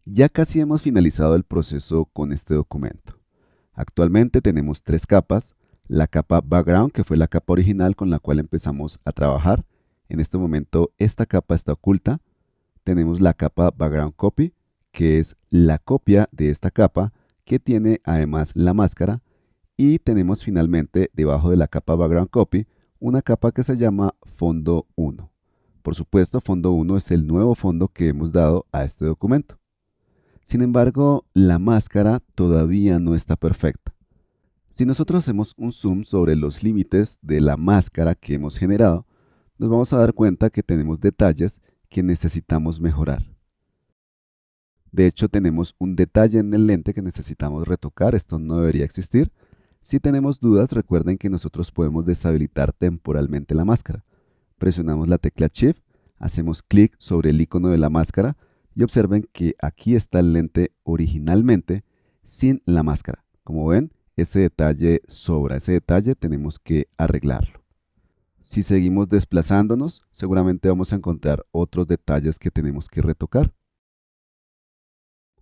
Ya casi hemos finalizado el proceso con este documento. Actualmente tenemos tres capas. La capa background, que fue la capa original con la cual empezamos a trabajar. En este momento esta capa está oculta. Tenemos la capa background copy, que es la copia de esta capa que tiene además la máscara. Y tenemos finalmente debajo de la capa background copy una capa que se llama fondo 1. Por supuesto, fondo 1 es el nuevo fondo que hemos dado a este documento. Sin embargo, la máscara todavía no está perfecta. Si nosotros hacemos un zoom sobre los límites de la máscara que hemos generado, nos vamos a dar cuenta que tenemos detalles que necesitamos mejorar. De hecho, tenemos un detalle en el lente que necesitamos retocar. Esto no debería existir. Si tenemos dudas, recuerden que nosotros podemos deshabilitar temporalmente la máscara. Presionamos la tecla Shift, hacemos clic sobre el icono de la máscara y observen que aquí está el lente originalmente sin la máscara. Como ven, ese detalle sobra, ese detalle tenemos que arreglarlo. Si seguimos desplazándonos, seguramente vamos a encontrar otros detalles que tenemos que retocar.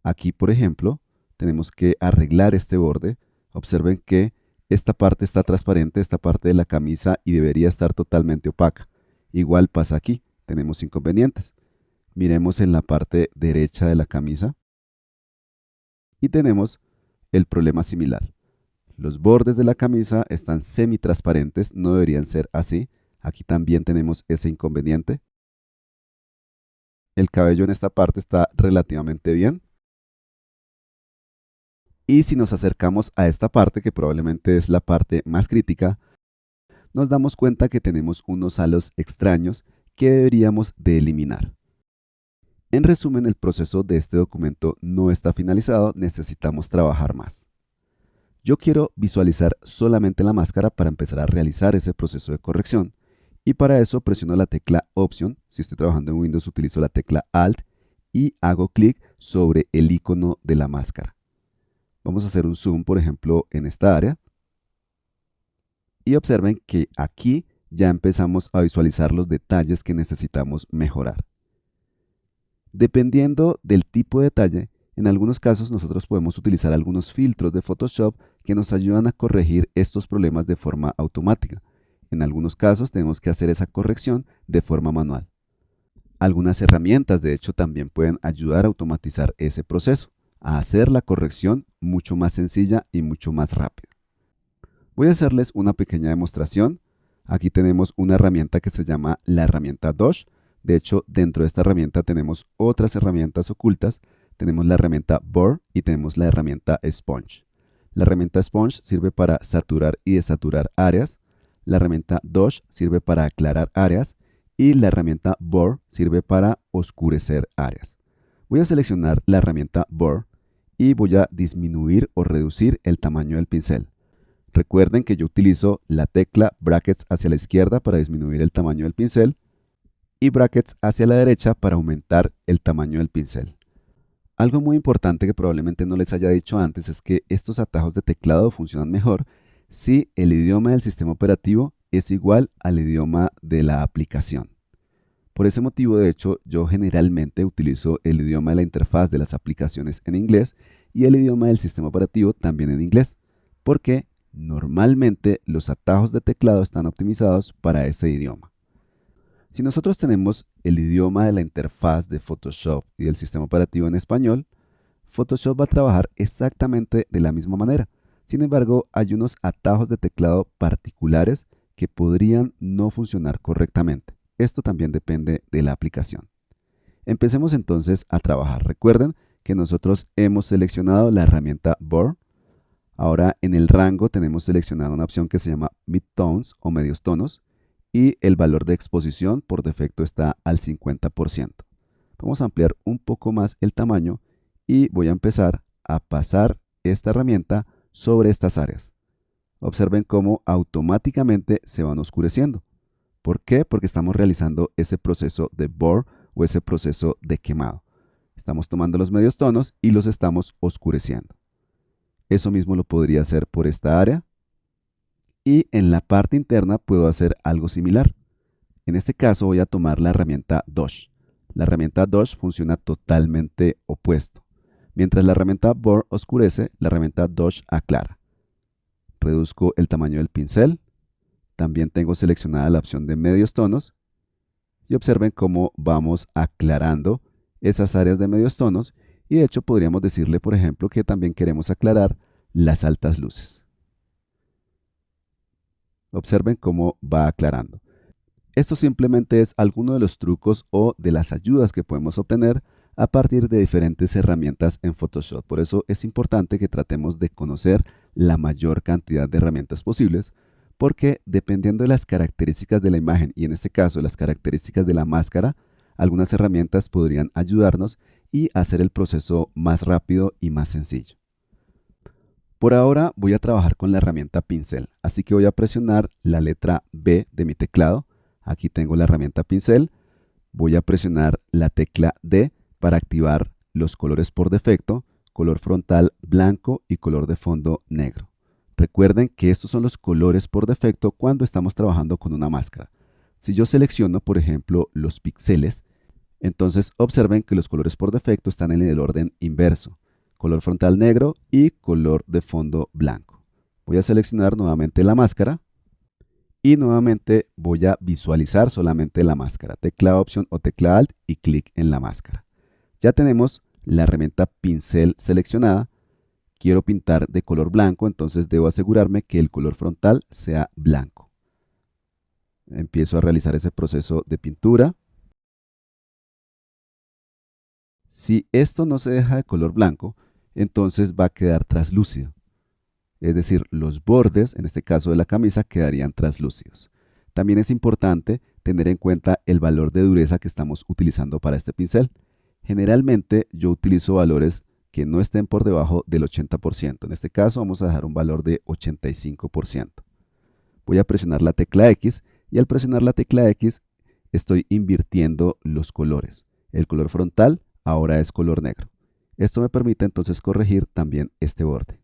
Aquí, por ejemplo, tenemos que arreglar este borde. Observen que esta parte está transparente, esta parte de la camisa, y debería estar totalmente opaca. Igual pasa aquí, tenemos inconvenientes. Miremos en la parte derecha de la camisa y tenemos el problema similar. Los bordes de la camisa están semi-transparentes, no deberían ser así. Aquí también tenemos ese inconveniente. El cabello en esta parte está relativamente bien. Y si nos acercamos a esta parte, que probablemente es la parte más crítica, nos damos cuenta que tenemos unos halos extraños que deberíamos de eliminar. En resumen, el proceso de este documento no está finalizado, necesitamos trabajar más. Yo quiero visualizar solamente la máscara para empezar a realizar ese proceso de corrección, y para eso presiono la tecla Option. Si estoy trabajando en Windows, utilizo la tecla Alt y hago clic sobre el icono de la máscara. Vamos a hacer un zoom, por ejemplo, en esta área, y observen que aquí ya empezamos a visualizar los detalles que necesitamos mejorar. Dependiendo del tipo de detalle, en algunos casos nosotros podemos utilizar algunos filtros de Photoshop que nos ayudan a corregir estos problemas de forma automática. En algunos casos tenemos que hacer esa corrección de forma manual. Algunas herramientas, de hecho, también pueden ayudar a automatizar ese proceso, a hacer la corrección mucho más sencilla y mucho más rápida. Voy a hacerles una pequeña demostración. Aquí tenemos una herramienta que se llama la herramienta Dosh. De hecho, dentro de esta herramienta tenemos otras herramientas ocultas. Tenemos la herramienta Blur y tenemos la herramienta Sponge. La herramienta Sponge sirve para saturar y desaturar áreas. La herramienta Dosh sirve para aclarar áreas. Y la herramienta Blur sirve para oscurecer áreas. Voy a seleccionar la herramienta Blur y voy a disminuir o reducir el tamaño del pincel. Recuerden que yo utilizo la tecla brackets hacia la izquierda para disminuir el tamaño del pincel y brackets hacia la derecha para aumentar el tamaño del pincel. Algo muy importante que probablemente no les haya dicho antes es que estos atajos de teclado funcionan mejor si el idioma del sistema operativo es igual al idioma de la aplicación. Por ese motivo, de hecho, yo generalmente utilizo el idioma de la interfaz de las aplicaciones en inglés y el idioma del sistema operativo también en inglés, porque normalmente los atajos de teclado están optimizados para ese idioma. Si nosotros tenemos el idioma de la interfaz de Photoshop y del sistema operativo en español, Photoshop va a trabajar exactamente de la misma manera. Sin embargo, hay unos atajos de teclado particulares que podrían no funcionar correctamente. Esto también depende de la aplicación. Empecemos entonces a trabajar. Recuerden que nosotros hemos seleccionado la herramienta Blur. Ahora en el rango tenemos seleccionado una opción que se llama Midtones o medios tonos y el valor de exposición por defecto está al 50%. Vamos a ampliar un poco más el tamaño y voy a empezar a pasar esta herramienta sobre estas áreas. Observen cómo automáticamente se van oscureciendo. ¿Por qué? Porque estamos realizando ese proceso de blur o ese proceso de quemado. Estamos tomando los medios tonos y los estamos oscureciendo. Eso mismo lo podría hacer por esta área. Y en la parte interna puedo hacer algo similar. En este caso voy a tomar la herramienta Dosh. La herramienta Dosh funciona totalmente opuesto. Mientras la herramienta Blur oscurece, la herramienta Dodge aclara. Reduzco el tamaño del pincel. También tengo seleccionada la opción de medios tonos. Y observen cómo vamos aclarando esas áreas de medios tonos. Y de hecho podríamos decirle, por ejemplo, que también queremos aclarar las altas luces. Observen cómo va aclarando. Esto simplemente es alguno de los trucos o de las ayudas que podemos obtener a partir de diferentes herramientas en Photoshop. Por eso es importante que tratemos de conocer la mayor cantidad de herramientas posibles, porque dependiendo de las características de la imagen y en este caso las características de la máscara, algunas herramientas podrían ayudarnos y hacer el proceso más rápido y más sencillo. Por ahora voy a trabajar con la herramienta pincel, así que voy a presionar la letra B de mi teclado. Aquí tengo la herramienta pincel. Voy a presionar la tecla D para activar los colores por defecto, color frontal blanco y color de fondo negro. Recuerden que estos son los colores por defecto cuando estamos trabajando con una máscara. Si yo selecciono, por ejemplo, los píxeles, entonces observen que los colores por defecto están en el orden inverso. Color frontal negro y color de fondo blanco. Voy a seleccionar nuevamente la máscara y nuevamente voy a visualizar solamente la máscara. Tecla Option o tecla Alt y clic en la máscara. Ya tenemos la herramienta pincel seleccionada. Quiero pintar de color blanco, entonces debo asegurarme que el color frontal sea blanco. Empiezo a realizar ese proceso de pintura. Si esto no se deja de color blanco, entonces va a quedar traslúcido. Es decir, los bordes, en este caso de la camisa, quedarían traslúcidos. También es importante tener en cuenta el valor de dureza que estamos utilizando para este pincel. Generalmente yo utilizo valores que no estén por debajo del 80%. En este caso vamos a dejar un valor de 85%. Voy a presionar la tecla X y al presionar la tecla X estoy invirtiendo los colores. El color frontal ahora es color negro. Esto me permite entonces corregir también este borde.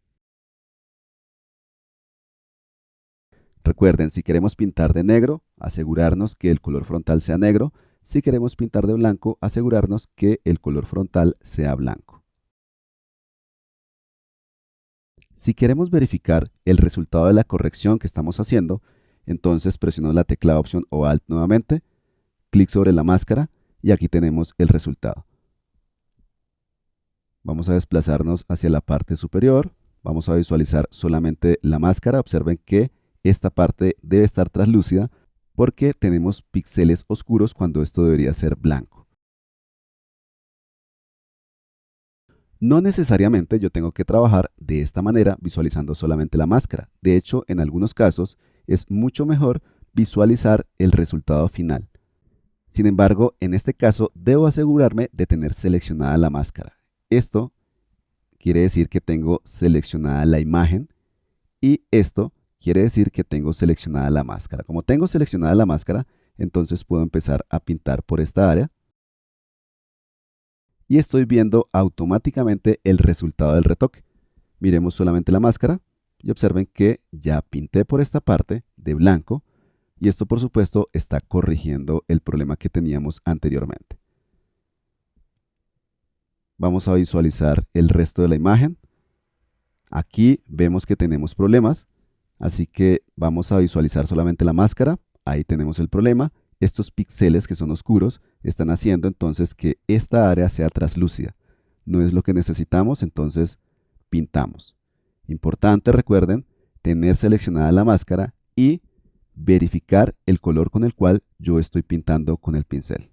Recuerden, si queremos pintar de negro, asegurarnos que el color frontal sea negro. Si queremos pintar de blanco, asegurarnos que el color frontal sea blanco. Si queremos verificar el resultado de la corrección que estamos haciendo, entonces presiono la tecla Option o Alt nuevamente, clic sobre la máscara y aquí tenemos el resultado. Vamos a desplazarnos hacia la parte superior, vamos a visualizar solamente la máscara. Observen que esta parte debe estar translúcida porque tenemos píxeles oscuros cuando esto debería ser blanco. No necesariamente yo tengo que trabajar de esta manera visualizando solamente la máscara. De hecho, en algunos casos es mucho mejor visualizar el resultado final. Sin embargo, en este caso debo asegurarme de tener seleccionada la máscara. Esto quiere decir que tengo seleccionada la imagen y esto quiere decir que tengo seleccionada la máscara. Como tengo seleccionada la máscara, entonces puedo empezar a pintar por esta área y estoy viendo automáticamente el resultado del retoque. Miremos solamente la máscara y observen que ya pinté por esta parte de blanco y esto por supuesto está corrigiendo el problema que teníamos anteriormente. Vamos a visualizar el resto de la imagen. Aquí vemos que tenemos problemas, así que vamos a visualizar solamente la máscara. Ahí tenemos el problema. Estos píxeles que son oscuros están haciendo entonces que esta área sea translúcida. No es lo que necesitamos, entonces pintamos. Importante, recuerden, tener seleccionada la máscara y verificar el color con el cual yo estoy pintando con el pincel.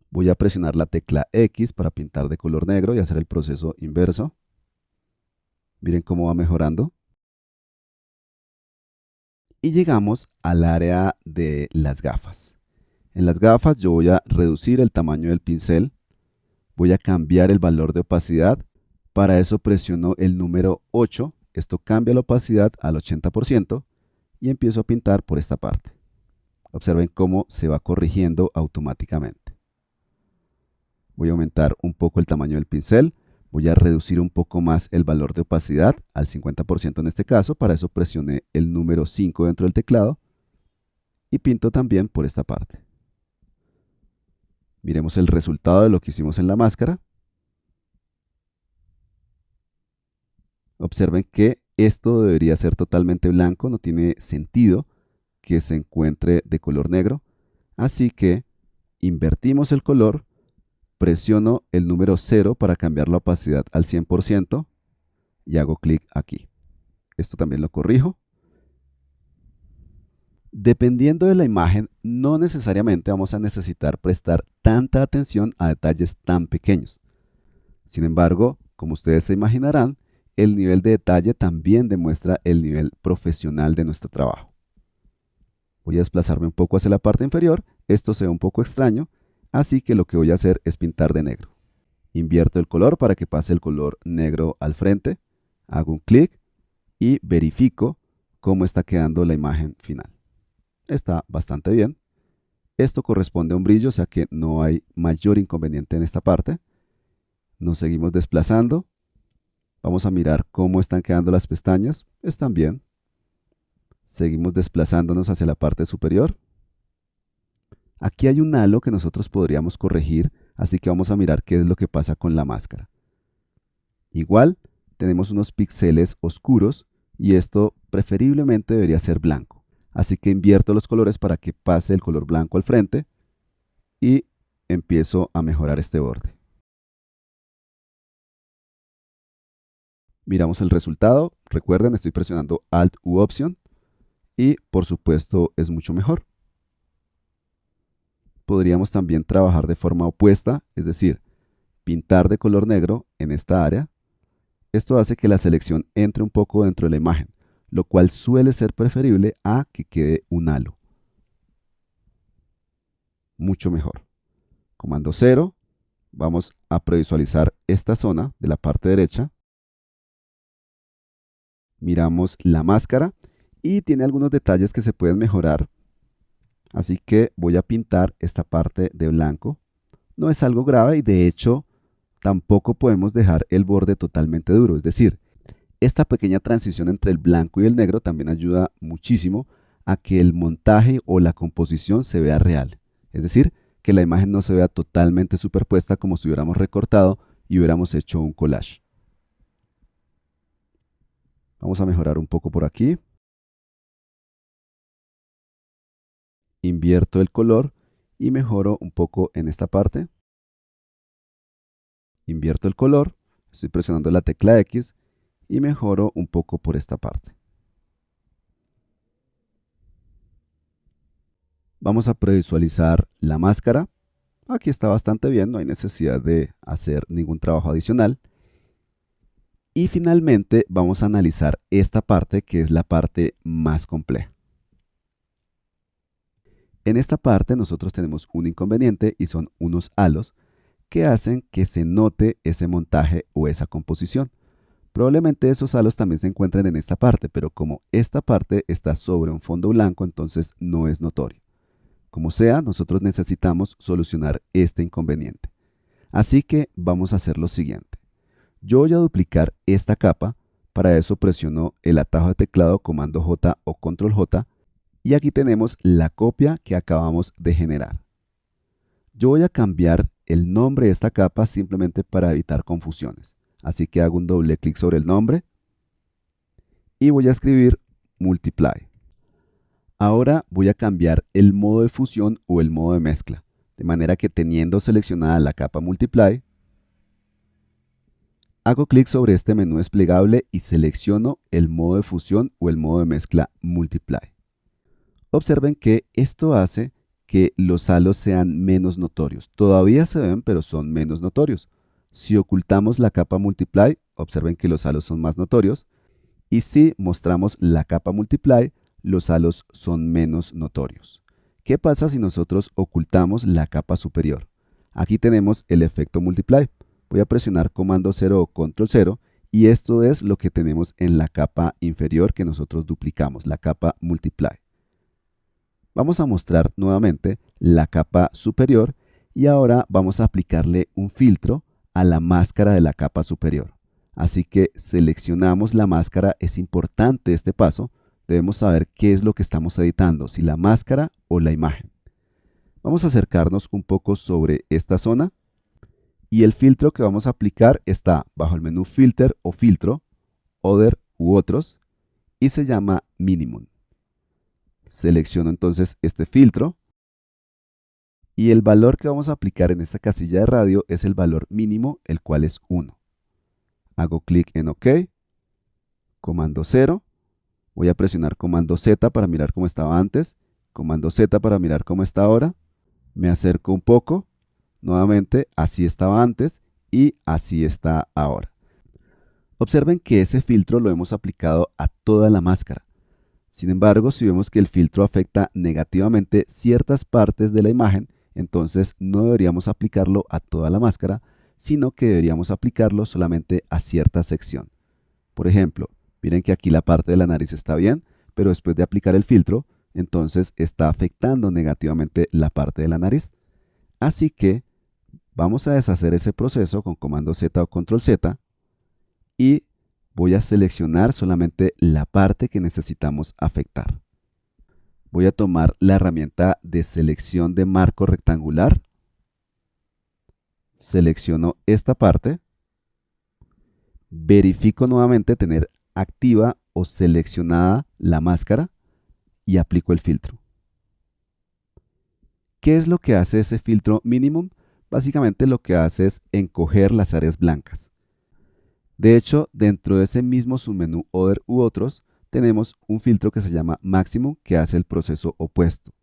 Voy a presionar la tecla X para pintar de color negro y hacer el proceso inverso. Miren cómo va mejorando. Y llegamos al área de las gafas. En las gafas yo voy a reducir el tamaño del pincel. Voy a cambiar el valor de opacidad. Para eso presiono el número 8. Esto cambia la opacidad al 80% y empiezo a pintar por esta parte. Observen cómo se va corrigiendo automáticamente. Voy a aumentar un poco el tamaño del pincel. Voy a reducir un poco más el valor de opacidad al 50% en este caso. Para eso presioné el número 5 dentro del teclado y pinto también por esta parte. Miremos el resultado de lo que hicimos en la máscara. Observen que esto debería ser totalmente blanco, no tiene sentido que se encuentre de color negro. Así que invertimos el color, presiono el número 0 para cambiar la opacidad al 100% y hago clic aquí. Esto también lo corrijo. Dependiendo de la imagen, no necesariamente vamos a necesitar prestar tanta atención a detalles tan pequeños. Sin embargo, como ustedes se imaginarán, el nivel de detalle también demuestra el nivel profesional de nuestro trabajo. Voy a desplazarme un poco hacia la parte inferior. Esto se ve un poco extraño, así que lo que voy a hacer es pintar de negro. Invierto el color para que pase el color negro al frente. Hago un clic y verifico cómo está quedando la imagen final. Está bastante bien. Esto corresponde a un brillo, o sea que no hay mayor inconveniente en esta parte. Nos seguimos desplazando. Vamos a mirar cómo están quedando las pestañas. Están bien. Seguimos desplazándonos hacia la parte superior. Aquí hay un halo que nosotros podríamos corregir, así que vamos a mirar qué es lo que pasa con la máscara. Igual, tenemos unos píxeles oscuros y esto preferiblemente debería ser blanco. Así que invierto los colores para que pase el color blanco al frente y empiezo a mejorar este borde. Miramos el resultado. Recuerden, estoy presionando Alt u Option y por supuesto es mucho mejor. Podríamos también trabajar de forma opuesta, es decir, pintar de color negro en esta área. Esto hace que la selección entre un poco dentro de la imagen, lo cual suele ser preferible a que quede un halo. Mucho mejor. Comando 0, vamos a previsualizar esta zona de la parte derecha. Miramos la máscara y tiene algunos detalles que se pueden mejorar. Así que voy a pintar esta parte de blanco. No es algo grave y de hecho tampoco podemos dejar el borde totalmente duro. Es decir, esta pequeña transición entre el blanco y el negro también ayuda muchísimo a que el montaje o la composición se vea real. Es decir, que la imagen no se vea totalmente superpuesta como si hubiéramos recortado y hubiéramos hecho un collage. Vamos a mejorar un poco por aquí. Invierto el color y mejoro un poco en esta parte. Invierto el color, estoy presionando la tecla X y mejoro un poco por esta parte. Vamos a previsualizar la máscara. Aquí está bastante bien, no hay necesidad de hacer ningún trabajo adicional. Y finalmente vamos a analizar esta parte que es la parte más compleja. En esta parte nosotros tenemos un inconveniente y son unos halos que hacen que se note ese montaje o esa composición. Probablemente esos halos también se encuentren en esta parte, pero como esta parte está sobre un fondo blanco, entonces no es notorio. Como sea, nosotros necesitamos solucionar este inconveniente. Así que vamos a hacer lo siguiente. Yo voy a duplicar esta capa, para eso presiono el atajo de teclado Comando J o Control J y aquí tenemos la copia que acabamos de generar. Yo voy a cambiar el nombre de esta capa simplemente para evitar confusiones. Así que hago un doble clic sobre el nombre y voy a escribir Multiply. Ahora voy a cambiar el modo de fusión o el modo de mezcla, de manera que teniendo seleccionada la capa Multiply, hago clic sobre este menú desplegable y selecciono el modo de fusión o el modo de mezcla Multiply. Observen que esto hace que los halos sean menos notorios. Todavía se ven, pero son menos notorios. Si ocultamos la capa Multiply, observen que los halos son más notorios. Y si mostramos la capa Multiply, los halos son menos notorios. ¿Qué pasa si nosotros ocultamos la capa superior? Aquí tenemos el efecto Multiply. Voy a presionar Comando 0 o Control 0 y esto es lo que tenemos en la capa inferior que nosotros duplicamos, la capa Multiply. Vamos a mostrar nuevamente la capa superior y ahora vamos a aplicarle un filtro a la máscara de la capa superior. Así que seleccionamos la máscara, es importante este paso, debemos saber qué es lo que estamos editando, si la máscara o la imagen. Vamos a acercarnos un poco sobre esta zona y el filtro que vamos a aplicar está bajo el menú Filter o Filtro, Other u otros y se llama Minimum. Selecciono entonces este filtro y el valor que vamos a aplicar en esta casilla de radio es el valor mínimo, el cual es 1. Hago clic en OK, comando 0, voy a presionar comando Z para mirar cómo estaba antes, comando Z para mirar cómo está ahora, me acerco un poco, nuevamente así estaba antes y así está ahora. Observen que ese filtro lo hemos aplicado a toda la máscara. Sin embargo, si vemos que el filtro afecta negativamente ciertas partes de la imagen, entonces no deberíamos aplicarlo a toda la máscara, sino que deberíamos aplicarlo solamente a cierta sección. Por ejemplo, miren que aquí la parte de la nariz está bien, pero después de aplicar el filtro, entonces está afectando negativamente la parte de la nariz. Así que vamos a deshacer ese proceso con comando Z o control Z y voy a seleccionar solamente la parte que necesitamos afectar. Voy a tomar la herramienta de selección de marco rectangular. Selecciono esta parte. Verifico nuevamente tener activa o seleccionada la máscara y aplico el filtro. ¿Qué es lo que hace ese filtro Minimum? Básicamente lo que hace es encoger las áreas blancas. De hecho, dentro de ese mismo submenú Other u otros, tenemos un filtro que se llama Maximum que hace el proceso opuesto.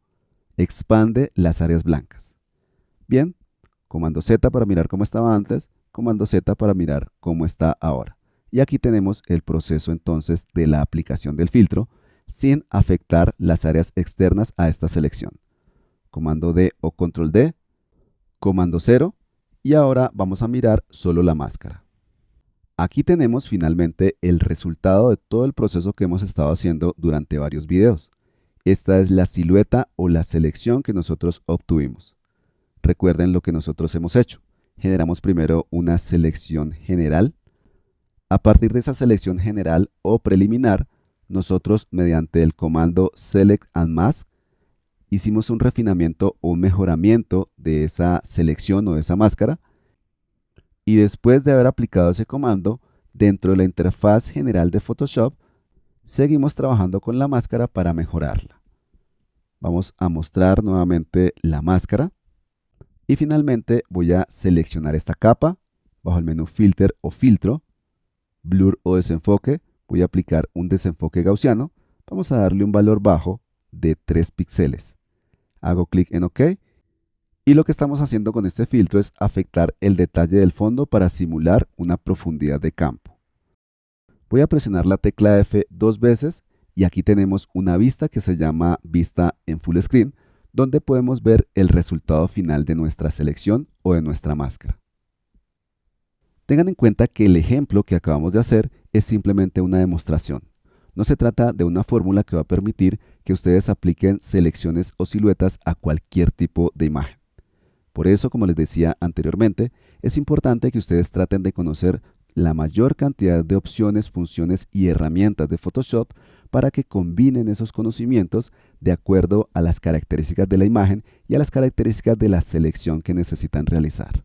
Expande las áreas blancas. Bien, comando Z para mirar cómo estaba antes, comando Z para mirar cómo está ahora. Y aquí tenemos el proceso entonces de la aplicación del filtro sin afectar las áreas externas a esta selección. Comando D o control D, comando 0 y ahora vamos a mirar solo la máscara. Aquí tenemos finalmente el resultado de todo el proceso que hemos estado haciendo durante varios videos. Esta es la silueta o la selección que nosotros obtuvimos. Recuerden lo que nosotros hemos hecho. Generamos primero una selección general. A partir de esa selección general o preliminar, nosotros mediante el comando Select and Mask hicimos un refinamiento o un mejoramiento de esa selección o de esa máscara. Y después de haber aplicado ese comando, dentro de la interfaz general de Photoshop, seguimos trabajando con la máscara para mejorarla. Vamos a mostrar nuevamente la máscara. Y finalmente voy a seleccionar esta capa, bajo el menú Filter o Filtro, Blur o Desenfoque, voy a aplicar un desenfoque gaussiano. Vamos a darle un valor bajo de 3 píxeles. Hago clic en OK. Y lo que estamos haciendo con este filtro es afectar el detalle del fondo para simular una profundidad de campo. Voy a presionar la tecla F 2 veces y aquí tenemos una vista que se llama vista en full screen, donde podemos ver el resultado final de nuestra selección o de nuestra máscara. Tengan en cuenta que el ejemplo que acabamos de hacer es simplemente una demostración. No se trata de una fórmula que va a permitir que ustedes apliquen selecciones o siluetas a cualquier tipo de imagen. Por eso, como les decía anteriormente, es importante que ustedes traten de conocer la mayor cantidad de opciones, funciones y herramientas de Photoshop para que combinen esos conocimientos de acuerdo a las características de la imagen y a las características de la selección que necesitan realizar.